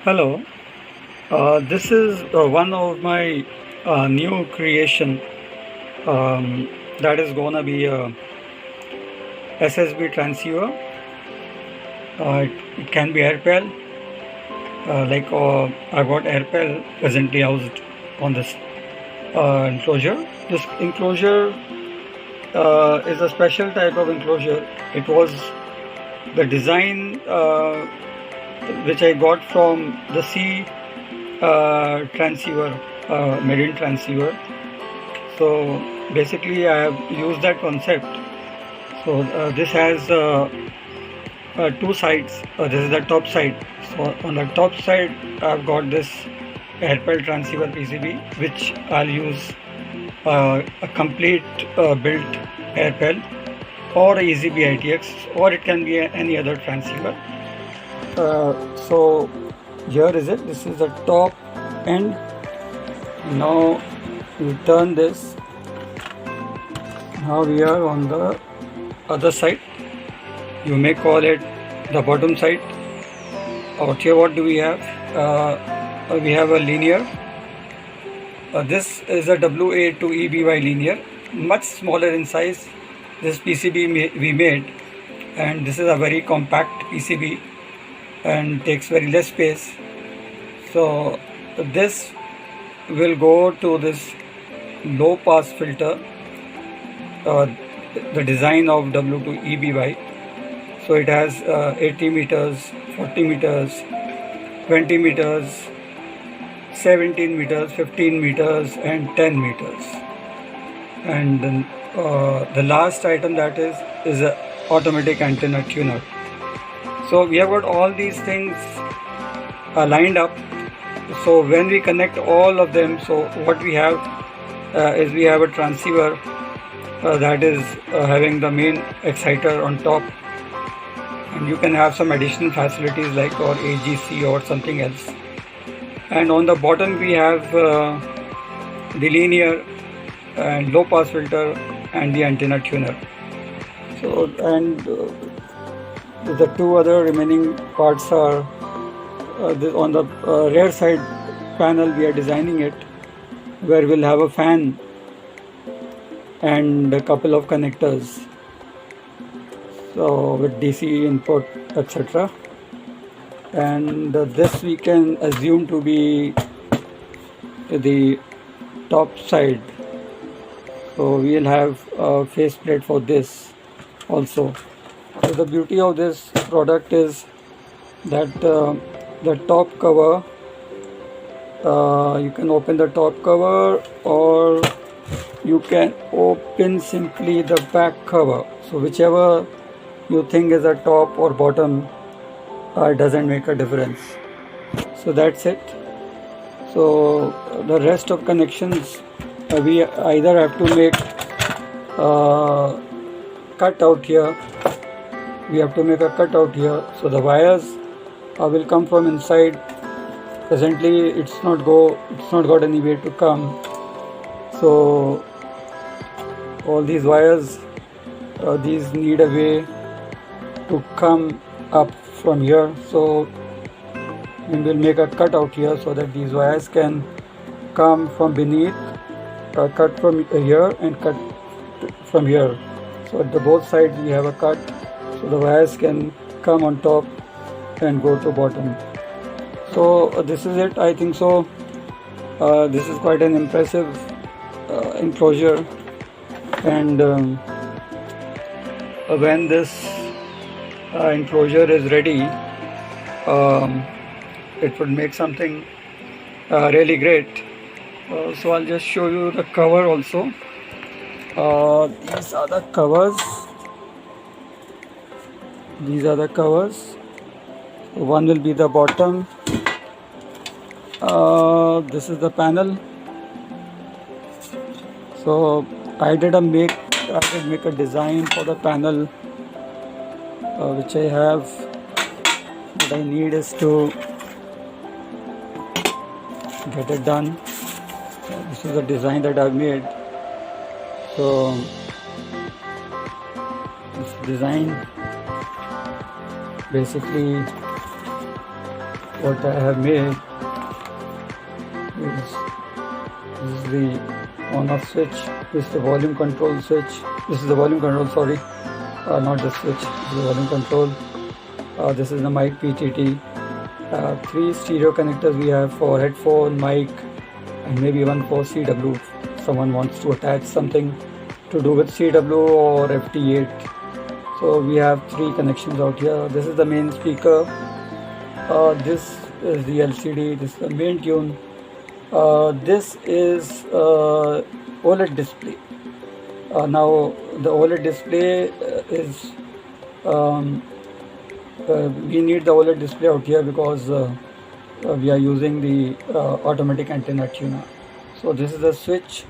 Hello, this is one of my new creation that is gonna be a SSB transceiver. It can be airpel, I got airpel presently housed on this enclosure. This enclosure is a special type of enclosure. It was the design which I got from the C transceiver, marine transceiver. So basically I have used that concept. So this has two sides. This is the top side. So on the top side I've got this airpel transceiver PCB, which I'll use a complete built airpel or a easy bitx, or it can be any other transceiver. So here is it. This is the top end. Now we turn this. Now we are on the other side. You may call it the bottom side. Out here, what do we have? We have a linear. This is a WA to EBY linear, much smaller in size. This PCB we made, and this is a very compact PCB and takes very less space. So this will go to this low pass filter, the design of W to EBY. So it has 80 meters, 40 meters, 20 meters, 17 meters, 15 meters and 10 meters. And then the last item that is an automatic antenna tuner. So we have got all these things lined up. So when we connect all of them, so what we have is we have a transceiver that is having the main exciter on top, and you can have some additional facilities like or AGC or something else. And on the bottom we have the linear and low pass filter and the antenna tuner. So and the two other remaining parts are on the rear side panel. We are designing it where we'll have a fan and a couple of connectors, so with DC input, etc. And this we can assume to be the top side. So we'll have a faceplate for this also. So the beauty of this product is that the top cover, you can open the top cover or you can open simply the back cover. So whichever you think is a top or bottom, it doesn't make a difference. So that's it. So the rest of connections we either have to make cut out here. We have to make a cut out here. So the wires will come from inside. Presently it's not got any way to come. So all these wires, these need a way to come up from here. So we will make a cut out here so that these wires can come from beneath, cut from here and cut from here. So at the both sides we have a cut, so the wires can come on top and go to bottom. So this is it, I think so. This is quite an impressive enclosure, and when this enclosure is ready, it would make something really great. So I'll just show you the cover also. These are the covers. These are the covers. One will be the bottom. This is the panel. So I did make a design for the panel, which I have. What I need is to get it done. This is the design that I've made. So this design basically what I have made is this is the on-off switch. This is the volume control switch. This is the volume control. Sorry, not the switch. This is the volume control. This is the mic PTT. 3 stereo connectors we have for headphone, mic, and maybe one for CW. If someone wants to attach something to do with CW or FT8. So we have 3 connections out here. This is the main speaker. This is the LCD. This is the main tune. This is OLED display. Now the OLED display is we need the OLED display out here because we are using the automatic antenna tuner. So this is the switch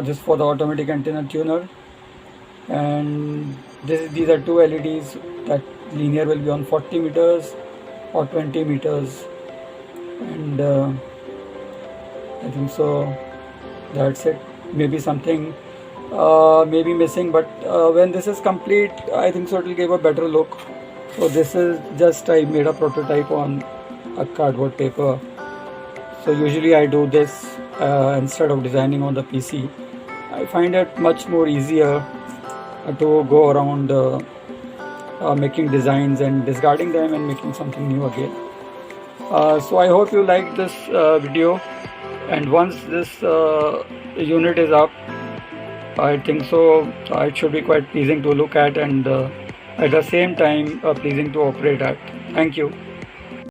just for the automatic antenna tuner, and these are 2 LEDs. That linear will be on 40 meters or 20 meters, and I think so that's it. Maybe something maybe missing, but when this is complete, I think so it will give a better look. So this is just, I made a prototype on a cardboard paper. So usually I do this instead of designing on the PC. I find it much more easier to go around making designs and discarding them and making something new again. So I hope you liked this video, and once this unit is up, I think so it should be quite pleasing to look at, and at the same time pleasing to operate at. Thank you.